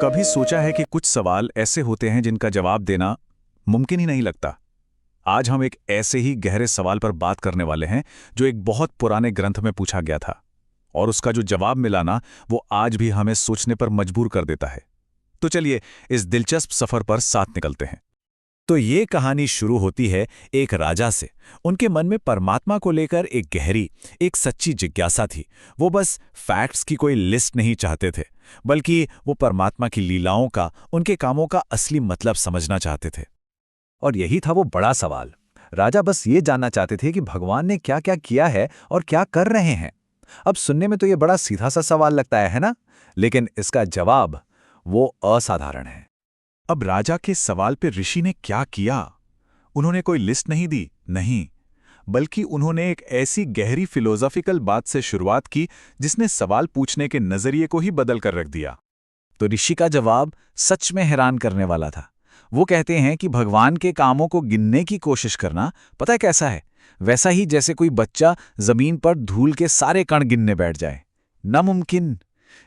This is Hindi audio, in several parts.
कभी सोचा है कि कुछ सवाल ऐसे होते हैं जिनका जवाब देना मुमकिन ही नहीं लगता। आज हम एक ऐसे ही गहरे सवाल पर बात करने वाले हैं जो एक बहुत पुराने ग्रंथ में पूछा गया था और उसका जो जवाब मिला ना, वो आज भी हमें सोचने पर मजबूर कर देता है। तो चलिए इस दिलचस्प सफर पर साथ निकलते हैं। तो ये कहानी शुरू होती है एक राजा से। उनके मन में परमात्मा को लेकर एक गहरी, एक सच्ची जिज्ञासा थी। वो बस फैक्ट्स की कोई लिस्ट नहीं चाहते थे, बल्कि वो परमात्मा की लीलाओं का, उनके कामों का असली मतलब समझना चाहते थे। और यही था वो बड़ा सवाल। राजा बस ये जानना चाहते थे कि भगवान ने क्या क्या किया है और क्या कर रहे हैं। अब सुनने में तो ये बड़ा सीधा सा सवाल लगता है ना? लेकिन इसका जवाब वो असाधारण है। अब राजा के सवाल पर ऋषि ने क्या किया? उन्होंने कोई लिस्ट नहीं दी, नहीं, बल्कि उन्होंने एक ऐसी गहरी फिलोसॉफिकल बात से शुरुआत की जिसने सवाल पूछने के नजरिए को ही बदल कर रख दिया। तो ऋषि का जवाब सच में हैरान करने वाला था। वो कहते हैं कि भगवान के कामों को गिनने की कोशिश करना, पता है कैसा है? वैसा ही जैसे कोई बच्चा जमीन पर धूल के सारे कण गिनने बैठ जाए। नामुमकिन।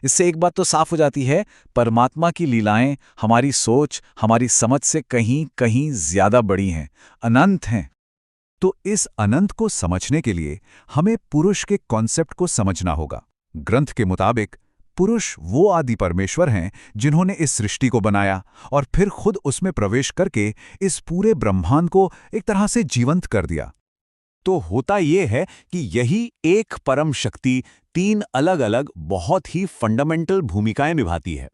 इससे एक बात तो साफ हो जाती है, परमात्मा की लीलाएं हमारी सोच, हमारी समझ से कहीं कहीं ज्यादा बड़ी हैं, अनंत हैं। तो इस अनंत को समझने के लिए हमें पुरुष के कॉन्सेप्ट को समझना होगा। ग्रंथ के मुताबिक पुरुष वो आदि परमेश्वर हैं जिन्होंने इस सृष्टि को बनाया और फिर खुद उसमें प्रवेश करके इस पूरे ब्रह्मांड को एक तरह से जीवंत कर दिया। तो होता ये है कि यही एक परम शक्ति तीन अलग अलग बहुत ही फंडामेंटल भूमिकाएं निभाती है।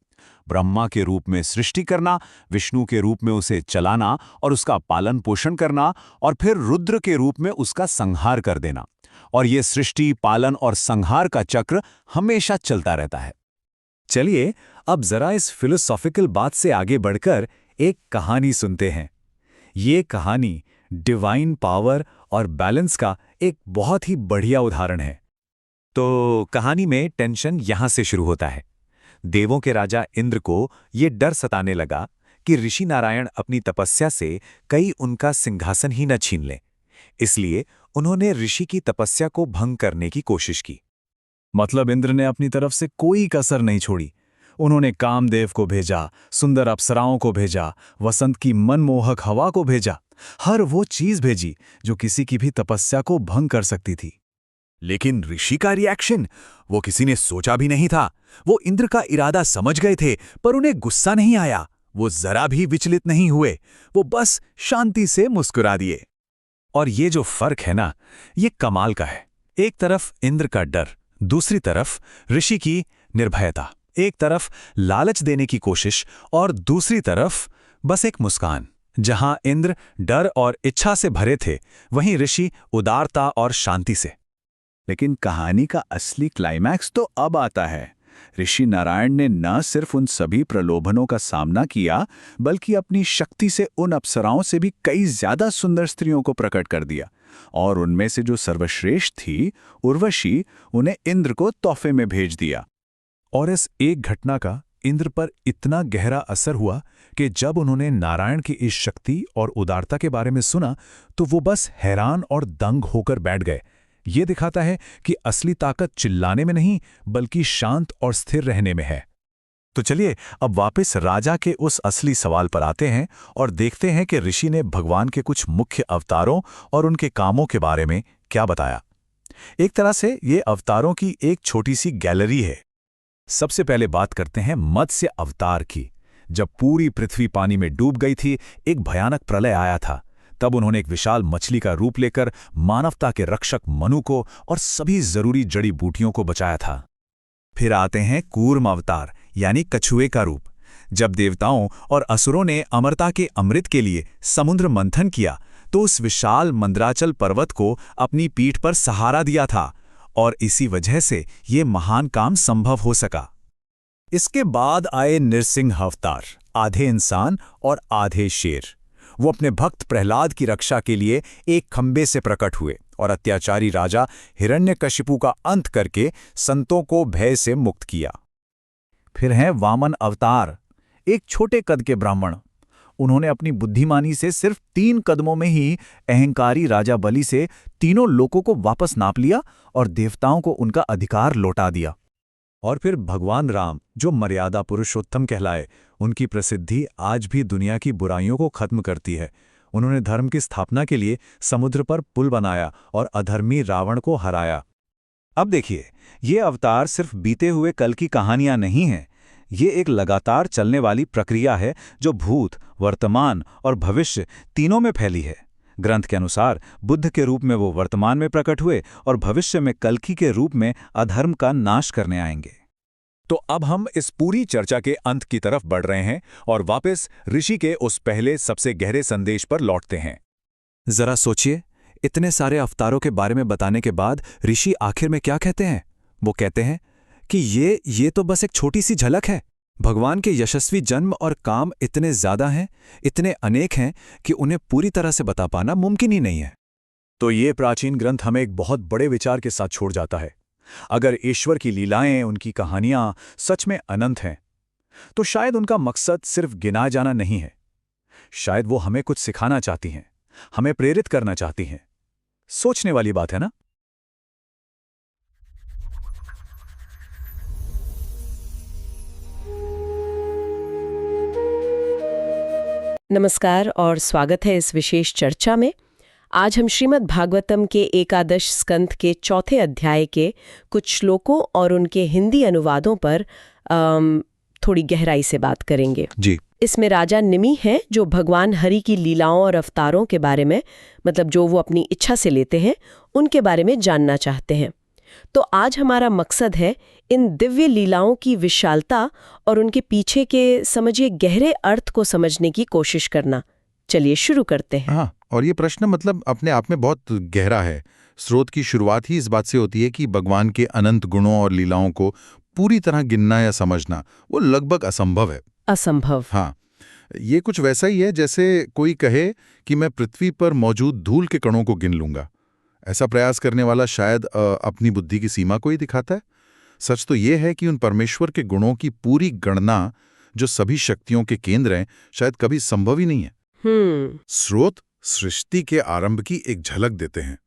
ब्रह्मा के रूप में सृष्टि करना, विष्णु के रूप में उसे चलाना और उसका पालन पोषण करना, और फिर रुद्र के रूप में उसका संहार कर देना। और ये सृष्टि, पालन और संहार का चक्र हमेशा चलता रहता है। चलिए अब जरा इस फिलोसॉफिकल बात से आगे बढ़कर एक कहानी सुनते हैं। ये कहानी डिवाइन पावर और बैलेंस का एक बहुत ही बढ़िया उदाहरण है। तो कहानी में टेंशन यहां से शुरू होता है। देवों के राजा इंद्र को ये डर सताने लगा कि ऋषि नारायण अपनी तपस्या से कहीं उनका सिंहासन ही न छीन लें। इसलिए उन्होंने ऋषि की तपस्या को भंग करने की कोशिश की। मतलब इंद्र ने अपनी तरफ से कोई कसर नहीं छोड़ी। उन्होंने कामदेव को भेजा, सुंदर अप्सराओं को भेजा, वसंत की मनमोहक हवा को भेजा, हर वो चीज भेजी जो किसी की भी तपस्या को भंग कर सकती थी। लेकिन ऋषि का रिएक्शन वो किसी ने सोचा भी नहीं था। वो इंद्र का इरादा समझ गए थे, पर उन्हें गुस्सा नहीं आया। वो जरा भी विचलित नहीं हुए। वो बस शांति से मुस्कुरा दिए। और ये जो फर्क है ना, ये कमाल का है। एक तरफ इंद्र का डर, दूसरी तरफ ऋषि की निर्भयता। एक तरफ लालच देने की कोशिश और दूसरी तरफ बस एक मुस्कान। जहां इंद्र डर और इच्छा से भरे थे, वहीं ऋषि उदारता और शांति से। लेकिन कहानी का असली क्लाइमैक्स तो अब आता है। ऋषि नारायण ने न सिर्फ उन सभी प्रलोभनों का सामना किया, बल्कि अपनी शक्ति से उन अप्सराओं से भी कई ज्यादा सुंदर स्त्रियों को प्रकट कर दिया। और उनमें से जो सर्वश्रेष्ठ थी, उर्वशी, उन्हें इंद्र को तोहफे में भेज दिया। और इस एक घटना का इंद्र पर इतना गहरा असर हुआ कि जब उन्होंने नारायण की इस शक्ति और उदारता के बारे में सुना, तो वो बस हैरान और दंग होकर बैठ गए। ये दिखाता है कि असली ताकत चिल्लाने में नहीं, बल्कि शांत और स्थिर रहने में है। तो चलिए अब वापस राजा के उस असली सवाल पर आते हैं और देखते हैं कि ऋषि ने भगवान के कुछ मुख्य अवतारों और उनके कामों के बारे में क्या बताया। एक तरह से ये अवतारों की एक छोटी सी गैलरी है। सबसे पहले बात करते हैं मत्स्य अवतार की। जब पूरी पृथ्वी पानी में डूब गई थी, एक भयानक प्रलय आया था। तब उन्होंने एक विशाल मछली का रूप लेकर मानवता के रक्षक मनु को और सभी जरूरी जड़ी बूटियों को बचाया था। फिर आते हैं कूर्म अवतार, यानी कछुए का रूप। जब देवताओं और असुरों ने अमरता के अमृत के लिए समुद्र मंथन किया, तो उस विशाल मंदराचल पर्वत को अपनी पीठ पर सहारा दिया था, और इसी वजह से ये महान काम संभव हो सका। इसके बाद आए नृसिंह अवतार, आधे इंसान और आधे शेर। वो अपने भक्त प्रहलाद की रक्षा के लिए एक खंबे से प्रकट हुए और अत्याचारी राजा हिरण्यकशिपु का अंत करके संतों को भय से मुक्त किया। फिर हैं वामन अवतार, एक छोटे कद के ब्राह्मण। उन्होंने अपनी बुद्धिमानी से सिर्फ 3 कदमों में ही अहंकारी राजा बलि से तीनों लोकों को वापस नाप लिया और देवताओं को उनका अधिकार लौटा दिया। और फिर भगवान राम, जो मर्यादा पुरुषोत्तम कहलाए, उनकी प्रसिद्धि आज भी दुनिया की बुराइयों को खत्म करती है। उन्होंने धर्म की स्थापना के लिए समुद्र पर पुल बनाया और अधर्मी रावण को हराया। अब देखिए, ये अवतार सिर्फ बीते हुए कल की कहानियां नहीं हैं। ये एक लगातार चलने वाली प्रक्रिया है जो भूत, वर्तमान और भविष्य तीनों में फैली है। ग्रंथ के अनुसार बुद्ध के रूप में वो वर्तमान में प्रकट हुए और भविष्य में कल्कि के रूप में अधर्म का नाश करने आएंगे। तो अब हम इस पूरी चर्चा के अंत की तरफ बढ़ रहे हैं और वापस ऋषि के उस पहले सबसे गहरे संदेश पर लौटते हैं। जरा सोचिए, इतने सारे अवतारों के बारे में बताने के बाद ऋषि आखिर में क्या कहते हैं? वो कहते हैं कि ये तो बस एक छोटी सी झलक है। भगवान के यशस्वी जन्म और काम इतने ज्यादा हैं, इतने अनेक हैं कि उन्हें पूरी तरह से बता पाना मुमकिन ही नहीं है। तो ये प्राचीन ग्रंथ हमें एक बहुत बड़े विचार के साथ छोड़ जाता है। अगर ईश्वर की लीलाएं, उनकी कहानियां सच में अनंत हैं, तो शायद उनका मकसद सिर्फ गिना जाना नहीं है। शायद वो हमें कुछ सिखाना चाहती हैं, हमें प्रेरित करना चाहती हैं। सोचने वाली बात है ना? नमस्कार और स्वागत है इस विशेष चर्चा में। आज हम श्रीमद् भागवतम के एकादश स्कंध के चौथे अध्याय के कुछ श्लोकों और उनके हिंदी अनुवादों पर थोड़ी गहराई से बात करेंगे। जी। इसमें राजा निमि हैं जो भगवान हरि की लीलाओं और अवतारों के बारे में, मतलब जो वो अपनी इच्छा से लेते हैं, उनके बारे में जानना चाहते हैं। तो आज हमारा मकसद है इन दिव्य लीलाओं की विशालता और उनके पीछे के, समझिए, गहरे अर्थ को समझने की कोशिश करना। चलिए शुरू करते हैं। हाँ, और ये प्रश्न मतलब अपने आप में बहुत गहरा है। स्रोत की शुरुआत ही इस बात से होती है कि भगवान के अनंत गुणों और लीलाओं को पूरी तरह गिनना या समझना वो लगभग असंभव है। असंभव। हाँ, ये कुछ वैसा ही है जैसे कोई कहे कि मैं पृथ्वी पर मौजूद धूल के कणों को गिन लूंगा। ऐसा प्रयास करने वाला शायद अपनी बुद्धि की सीमा को ही दिखाता है। सच तो ये है कि उन परमेश्वर के गुणों की पूरी गणना, जो सभी शक्तियों के केंद्र हैं, शायद कभी संभव ही नहीं है। स्रोत सृष्टि के आरंभ की एक झलक देते हैं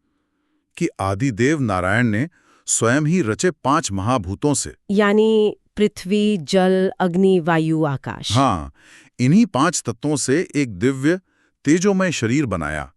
कि आदिदेव नारायण ने स्वयं ही रचे 5 महाभूतों से, यानी पृथ्वी, जल, अग्नि, वायु, आकाश। हाँ, इन्हीं 5 तत्वों से एक दिव्य तेजोमय शरीर बनाया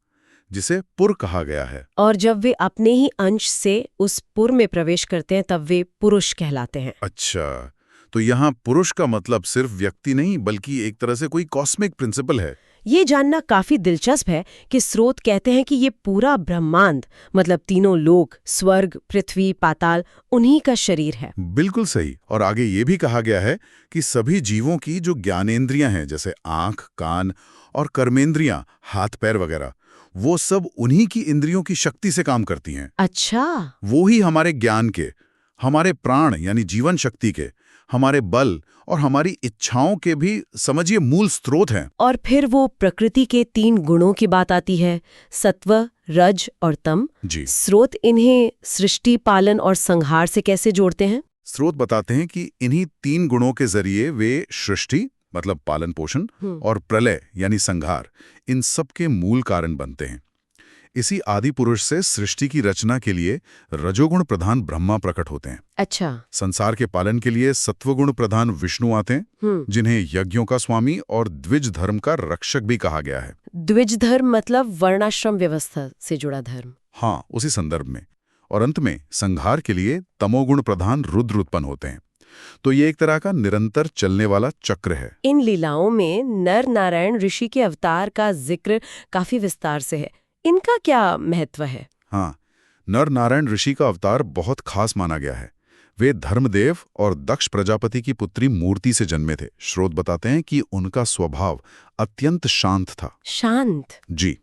जिसे पुर कहा गया है। और जब वे अपने ही अंश से उस पुर में प्रवेश करते हैं तब वे पुरुष कहलाते हैं। अच्छा, तो यहाँ पुरुष का मतलब सिर्फ व्यक्ति नहीं बल्कि एक तरह से कोई कॉस्मिक प्रिंसिपल है। ये जानना काफी दिलचस्प है कि स्रोत कहते हैं कि ये पूरा ब्रह्मांड, मतलब तीनों लोक, स्वर्ग, पृथ्वी, पाताल, उन्हीं का शरीर है। बिल्कुल सही। और आगे ये भी कहा गया है कि सभी जीवों की जो ज्ञानेंद्रियां हैं, जैसे आंख, कान और कर्मेंद्रियां, हाथ पैर वगैरह, वो सब उन्हीं की इंद्रियों की शक्ति से काम करती हैं। अच्छा। वो ही हमारे ज्ञान के, हमारे प्राण यानी जीवन शक्ति के, हमारे बल और हमारी इच्छाओं के भी, समझिए, मूल स्रोत हैं। और फिर वो प्रकृति के 3 गुणों की बात आती है, सत्व, रज और तम। जी। स्रोत इन्हें सृष्टि, पालन और संहार से कैसे जोड़ते हैं? स्रोत बताते हैं कि इन्हीं 3 गुणों के जरिए वे सृष्टि, मतलब पालन पोषण, और प्रलय यानी संहार, इन सब के मूल कारण बनते हैं। इसी आदि पुरुष से सृष्टि की रचना के लिए रजोगुण प्रधान ब्रह्मा प्रकट होते हैं। अच्छा। संसार के पालन के लिए सत्वगुण प्रधान विष्णु आते हैं, जिन्हें यज्ञों का स्वामी और द्विज धर्म का रक्षक भी कहा गया है। द्विज धर्म मतलब वर्णाश्रम व्यवस्था से जुड़ा धर्म। हाँ, उसी संदर्भ में। और अंत में संहार के लिए तमोगुण प्रधान रुद्र उत्पन्न होते हैं। तो ये एक तरह का निरंतर चलने वाला चक्र है। इन लीलाओं में नर नारायण ऋषि के अवतार का जिक्र काफी विस्तार से है। इनका क्या महत्व है? हाँ, नर नारायण ऋषि का अवतार बहुत खास माना गया है। वे धर्मदेव और दक्ष प्रजापति की पुत्री मूर्ति से जन्मे थे। स्रोत बताते हैं कि उनका स्वभाव अत्यंत शांत था। शांत? जी।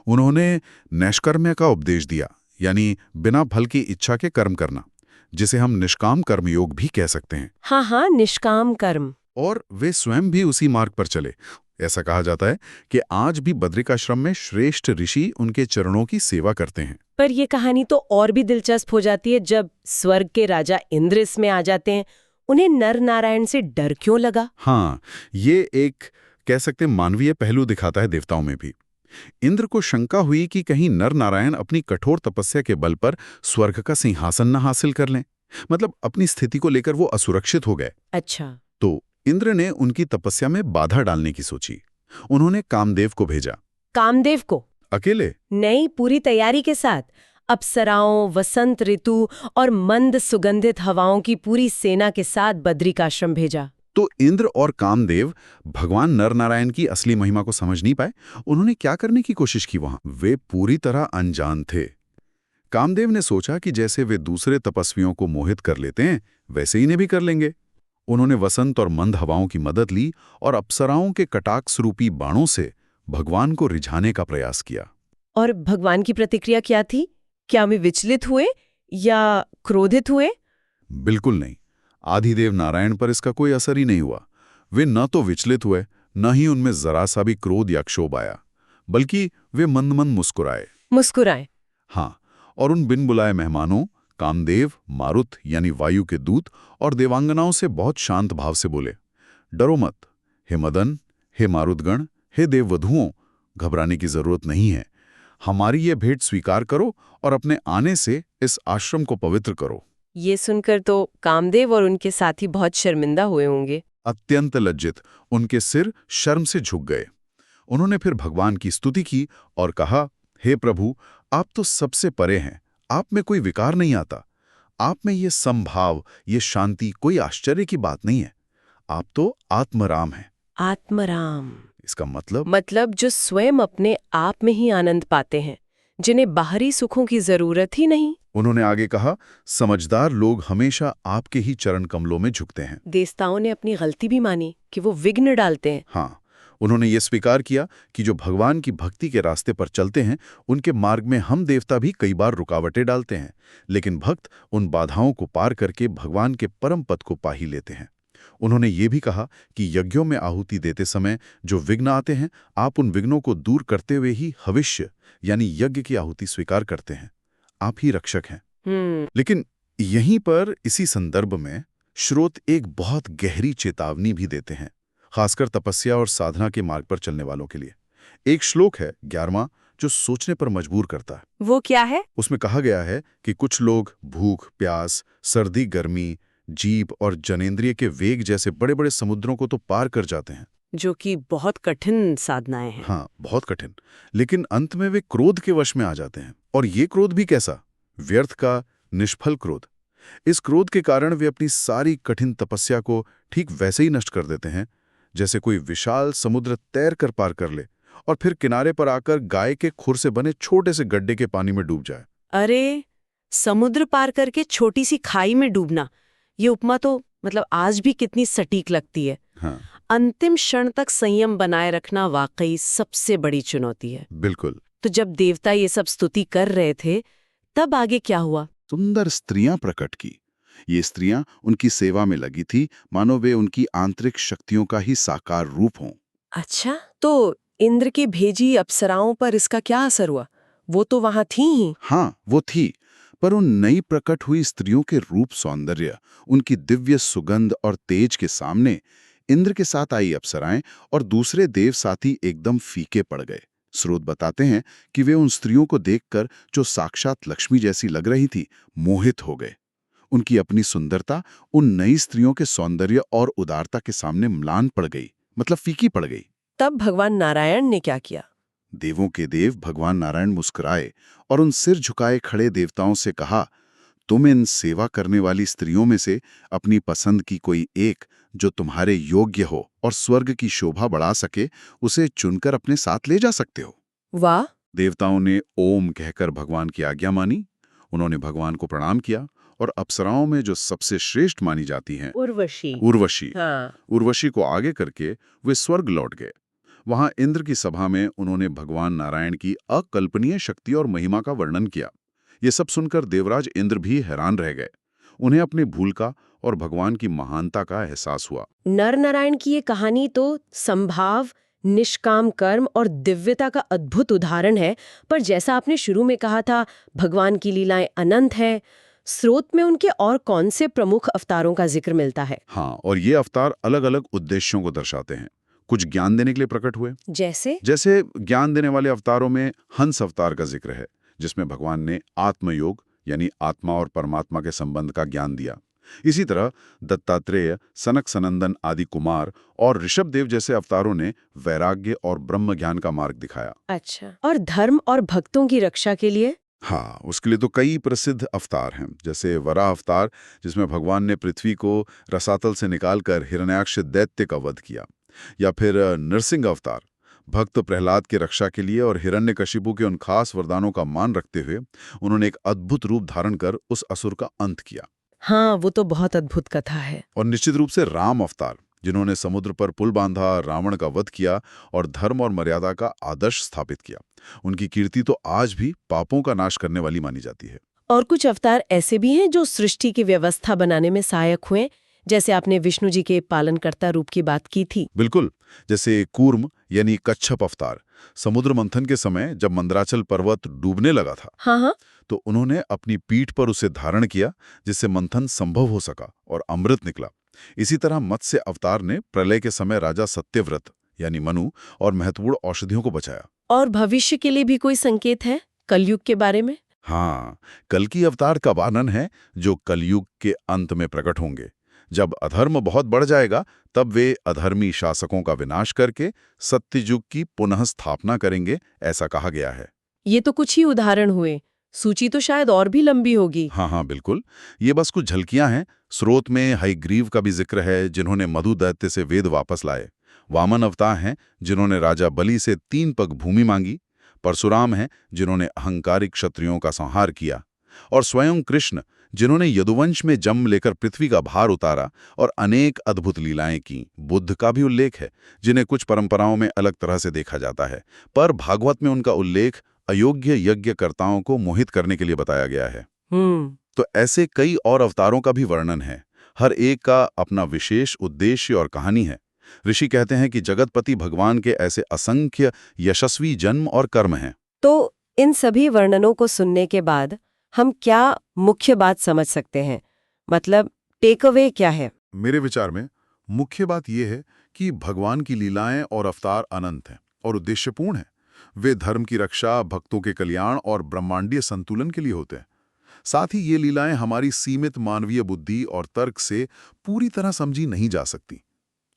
उन्होंने नैष्कर्म्य का उपदेश दिया, यानी बिना फल की इच्छा के कर्म करना, जिसे हम निष्काम कर्मयोग भी कह सकते हैं। हाँ, निष्काम कर्म। और वे स्वयं भी उसी मार्ग पर चले। ऐसा कहा जाता है कि आज भी बद्रिकाश्रम में श्रेष्ठ ऋषि उनके चरणों की सेवा करते हैं। पर यह कहानी तो और भी दिलचस्प हो जाती है जब स्वर्ग के राजा इंद्र इसमें आ जाते हैं। उन्हें नर नारायण से डर क्यों लगा? हाँ, ये एक, कह सकते हैं, मानवीय पहलू दिखाता है देवताओं में भी। इंद्र को शंका हुई कि कहीं नर नारायण अपनी कठोर तपस्या के बल पर स्वर्ग का सिंहासन न हासिल कर लें। मतलब अपनी स्थिति को लेकर वो असुरक्षित हो गए। अच्छा। तो इंद्र ने उनकी तपस्या में बाधा डालने की सोची। उन्होंने कामदेव को भेजा। कामदेव को? अकेले? नहीं, पूरी तैयारी के साथ। अप्सराओं, वसंत ऋतु और मंद सुगंधित हवाओं की पूरी सेना के साथ बद्रिकाश्रम भेजा। तो इंद्र और कामदेव भगवान नर नारायण की असली महिमा को समझ नहीं पाए। उन्होंने क्या करने की कोशिश की वहां? वे पूरी तरह अनजान थे। कामदेव ने सोचा कि जैसे वे दूसरे तपस्वियों को मोहित कर लेते हैं, वैसे ही इन्हें भी कर लेंगे। उन्होंने वसंत और मंद हवाओं की मदद ली और अप्सराओं के कटाक्ष रूपी बाणों से भगवान को रिझाने का प्रयास किया। और भगवान की प्रतिक्रिया क्या थी? क्या वे विचलित हुए या क्रोधित हुए? बिल्कुल नहीं। आदिदेव नारायण पर इसका कोई असर ही नहीं हुआ। वे न तो विचलित हुए, न ही उनमें जरा सा भी क्रोध या क्षोभ आया, बल्कि वे मंद मंद मुस्कुराए। हाँ, और उन बिन बुलाए मेहमानों कामदेव, मारुत यानी वायु के दूत और देवांगनाओं से बहुत शांत भाव से बोले, डरो मत, हे मदन, हे मारुतगण, हे देववधुओं, घबराने की जरूरत नहीं है। हमारी ये भेंट स्वीकार करो और अपने आने से इस आश्रम को पवित्र करो। ये सुनकर तो कामदेव और उनके साथी बहुत शर्मिंदा हुए होंगे। अत्यंत लज्जित, उनके सिर शर्म से झुक गए। उन्होंने फिर भगवान की स्तुति की और कहा, हे प्रभु, आप तो सबसे परे हैं, आप में कोई विकार नहीं आता। आप में ये समभाव, ये शांति कोई आश्चर्य की बात नहीं है। आप तो आत्मराम हैं। आत्मराम इसका मतलब? मतलब जो स्वयं अपने आप में ही आनंद पाते हैं, जिन्हें बाहरी सुखों की जरूरत ही नहीं। उन्होंने आगे कहा, समझदार लोग हमेशा आपके ही चरण कमलों में झुकते हैं। देवताओं ने अपनी गलती भी मानी कि वो विघ्न डालते हैं। हाँ, उन्होंने ये स्वीकार किया कि जो भगवान की भक्ति के रास्ते पर चलते हैं, उनके मार्ग में हम देवता भी कई बार रुकावटें डालते हैं, लेकिन भक्त उन बाधाओं को पार करके भगवान के परम पद को पा ही लेते हैं। उन्होंने ये भी कहा कि यज्ञों में आहुति देते समय जो विघ्न आते हैं, आप उन विघ्नों को दूर करते हुए ही हविष्य यानी यज्ञ की आहुति स्वीकार करते हैं। आप ही रक्षक हैं। लेकिन यहीं पर इसी संदर्भ में श्रोत एक बहुत गहरी चेतावनी भी देते हैं, खासकर तपस्या और साधना के मार्ग पर चलने वालों के लिए। एक श्लोक है 11वां जो सोचने पर मजबूर करता है। वो क्या है? उसमें कहा गया है कि कुछ लोग भूख, प्यास, सर्दी, गर्मी, जीभ और जनेंद्रिय के वेग जैसे बड़े बड़े समुद्रों को तो पार कर जाते हैं, जो कि बहुत कठिन साधनाएं हैं। हाँ, बहुत कठिन। लेकिन अंत में वे क्रोध के वश में आ जाते हैं। और ये क्रोध भी कैसा? व्यर्थ का, निष्फल क्रोध। इस क्रोध के कारण वे अपनी सारी कठिन तपस्या को ठीक वैसे ही नष्ट कर देते हैं जैसे कोई विशाल समुद्र तैर कर पार कर ले और फिर किनारे पर आकर गाय के खुर से बने छोटे से गड्ढे के पानी में डूब जाए। अरे, समुद्र पार करके छोटी सी खाई में डूबना, ये उपमा तो मतलब आज भी कितनी सटीक लगती है। हाँ, अंतिम क्षण तक संयम बनाए रखना वाकई सबसे बड़ी चुनौती है। बिल्कुल। तो जब देवता ये सब स्तुति कर रहे थे, तब आगे क्या हुआ? सुंदर स्त्रियां प्रकट की। ये स्त्रियां उनकी सेवा में लगी थी, मानो वे उनकी आंतरिक शक्तियों का ही साकार रूप हों। अच्छा, तो इंद्र की भेजी अप्सराओं पर इसका क्या असर हुआ? वो तो वहां थी ही। हाँ, वो थी, पर उन नई प्रकट हुई स्त्रियों के रूप, सौंदर्य, उनकी दिव्य सुगंध और तेज के सामने इंद्र के साथ आई अप्सराएं और दूसरे देव साथी एकदम फीके पड़ गए। स्रोत बताते हैं कि वे उन स्त्रियों को देखकर, जो साक्षात लक्ष्मी जैसी लग रही थी, मोहित हो गए। उनकी अपनी सुंदरता उन नई स्त्रियों के सौंदर्य और उदारता के सामने म्लान पड़ गई, मतलब फीकी पड़ गई। तब भगवान नारायण ने क्या किया? देवों के देव भगवान नारायण मुस्कुराए और उन सिर झुकाए खड़े देवताओं से कहा, तुम इन सेवा करने वाली स्त्रियों में से अपनी पसंद की कोई एक जो तुम्हारे योग्य हो और स्वर्ग की शोभा बढ़ा सके, उसे चुनकर अपने साथ ले जा सकते हो। वाह! देवताओं ने ओम कहकर भगवान की आज्ञा मानी। उन्होंने भगवान को प्रणाम किया और अप्सराओं में जो सबसे श्रेष्ठ मानी जाती हैं, उर्वशी, उर्वशी को आगे करके वे स्वर्ग लौट गए। वहां इंद्र की सभा में उन्होंने भगवान नारायण की अकल्पनीय शक्ति और महिमा का वर्णन किया। ये सब सुनकर देवराज इंद्र भी हैरान रह गए। उन्हें अपनी भूल का और भगवान की महानता का एहसास हुआ। नर नारायण की ये कहानी तो संभाव, निष्काम कर्म और दिव्यता का अद्भुत उदाहरण है, पर जैसा आपने शुरू में कहा था, भगवान की लीलाएं अनंत हैं। स्रोत में उनके और कौन से प्रमुख अवतारों का जिक्र मिलता है? हाँ, और ये अवतार अलग अलग उद्देश्यों को दर्शाते हैं। कुछ ज्ञान देने के लिए प्रकट हुए, जैसे ज्ञान देने वाले अवतारों में हंस अवतार का जिक्र है, जिसमें भगवान ने आत्मयोग यानी आत्मा और परमात्मा के संबंध का ज्ञान दिया। इसी तरह दत्तात्रेय, सनक सनंदन आदि कुमार और ऋषभदेव जैसे अवतारों ने वैराग्य और ब्रह्म ज्ञान का मार्ग दिखाया। अच्छा, और धर्म और भक्तों की रक्षा के लिए? हाँ, उसके लिए तो कई प्रसिद्ध अवतार हैं, जैसे वराह अवतार, जिसमें भगवान ने पृथ्वी को रसातल से निकालकर हिरण्याक्ष दैत्य का वध किया, या फिर नरसिंह अवतार, भक्त प्रहलाद की रक्षा के लिए और हिरण्यकशिपु के उन खास वरदानों का मान रखते हुए उन्होंने एक अद्भुत रूप धारण कर उस असुर का अंत किया। हाँ, वो तो बहुत अद्भुत कथा है। और निश्चित रूप से राम अवतार, जिन्होंने समुद्र पर पुल बांधा, रावण का वध किया और धर्म और मर्यादा का आदर्श स्थापित किया। उनकी कीर्ति तो आज भी पापों का नाश करने वाली मानी जाती है। और कुछ अवतार ऐसे भी हैं जो सृष्टि की व्यवस्था बनाने में सहायक हुए, जैसे आपने विष्णु जी के पालनकर्ता रूप की बात की थी। बिल्कुल, जैसे कूर्म यानी कच्छप अवतार, समुद्र मंथन के समय जब मंदराचल पर्वत डूबने लगा था, हाँ, तो उन्होंने अपनी पीठ पर उसे धारण किया, जिससे मंथन संभव हो सका और अमृत निकला। इसी तरह मत्स्य अवतार ने प्रलय के समय राजा सत्यव्रत यानी मनु और महत्वपूर्ण औषधियों को बचाया। और भविष्य के लिए भी कोई संकेत है कलयुग के बारे में? हाँ, कल्कि अवतार का वर्णन है जो कलयुग के अंत में प्रकट होंगे। जब अधर्म बहुत बढ़ जाएगा, तब वे अधर्मी शासकों का विनाश करके सत्ययुग की पुनः स्थापना करेंगे, ऐसा कहा गया है। ये तो कुछ ही उदाहरण हुए, सूची तो शायद और भी लंबी होगी। हाँ, बिल्कुल, ये बस कुछ झलकियां हैं। स्रोत में हयग्रीव का भी जिक्र है, जिन्होंने मधु दैत्य से वेद वापस लाए। वामन अवतार हैं, जिन्होंने राजा बलि से 3 पग भूमि मांगी। परशुराम हैं, जिन्होंने अहंकारी क्षत्रियों का संहार किया। और स्वयं कृष्ण, जिन्होंने यदुवंश में जन्म लेकर पृथ्वी का भार उतारा और अनेक अद्भुत लीलाएं की। बुद्ध का भी उल्लेख है, जिन्हें कुछ परंपराओं में अलग तरह से देखा जाता है, पर भागवत में उनका उल्लेख अयोग्य यज्ञकर्ताओं को मोहित करने के लिए बताया गया है। तो ऐसे कई और अवतारों का भी वर्णन है। हर एक का अपना विशेष उद्देश्य और कहानी है। ऋषि कहते हैं कि जगतपति भगवान के ऐसे असंख्य यशस्वी जन्म और कर्म हैं। तो इन सभी वर्णनों को सुनने के बाद हम क्या मुख्य बात समझ सकते हैं? मतलब टेक अवे क्या है? मेरे विचार में मुख्य बात यह है कि भगवान की लीलाएं और अवतार अनंत हैं और उद्देश्यपूर्ण हैं। वे धर्म की रक्षा, भक्तों के कल्याण और ब्रह्मांडीय संतुलन के लिए होते हैं। साथ ही ये लीलाएं हमारी सीमित मानवीय बुद्धि और तर्क से पूरी तरह समझी नहीं जा सकती।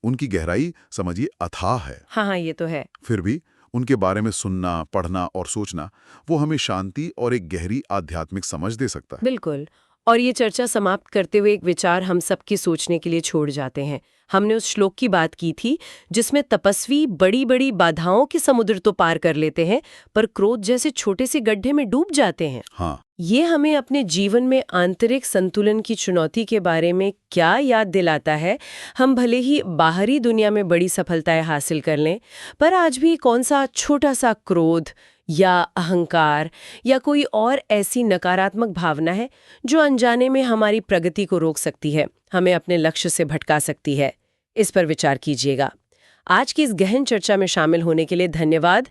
उनकी गहराई, समझिए, अथाह है। हाँ, ये तो है। फिर भी उनके बारे में सुनना, पढ़ना और सोचना, वो हमें शांति और एक गहरी आध्यात्मिक समझ दे सकता है। बिल्कुल। और ये चर्चा समाप्त करते हुए एक विचार हम सबकी सोचने के लिए छोड़ जाते हैं। हमने उस श्लोक की बात की थी जिसमें तपस्वी बड़ी बड़ी बाधाओं के समुद्र तो पार कर लेते हैं, पर क्रोध जैसे छोटे से गड्ढे में डूब जाते हैं। हाँ, ये हमें अपने जीवन में आंतरिक संतुलन की चुनौती के बारे में क्या याद दिलाता है? हम भले ही बाहरी दुनिया में बड़ी सफलताएं हासिल कर लें, पर आज भी कौन सा छोटा सा क्रोध या अहंकार या कोई और ऐसी नकारात्मक भावना है जो अनजाने में हमारी प्रगति को रोक सकती है, हमें अपने लक्ष्य से भटका सकती है। इस पर विचार कीजिएगा। आज की इस गहन चर्चा में शामिल होने के लिए धन्यवाद।